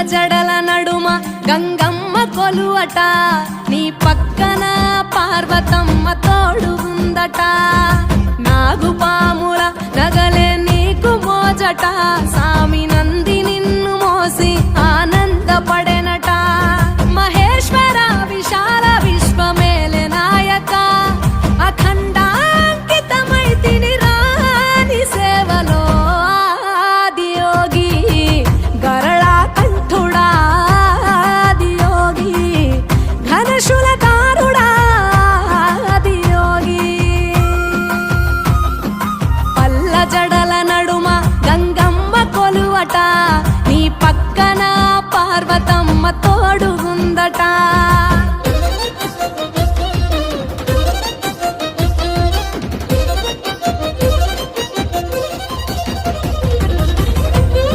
జడల నడుమ గంగమ్మ కొలువట, నీ పక్కన పార్వతమ్మ తోడుగుందట. నాగుపాముల నగలే నీకు మోజట, సామి నంది నిన్ను మోసి ఆనందపడెనట. మహేశ్వర విశాల విశ్వమేలె నాయక, అఖండాంకితమైతిని రాని సేవలో. ఆదియోగి గరళా కంఠుడా, ఆదియోగి ఘనశూలధారుడా, ఆదియోగి. పల్ల జడల నడుమ గంగమ్మ కొలువట, నీ పక్కన పార్వతమ్మ తోడుగుందట.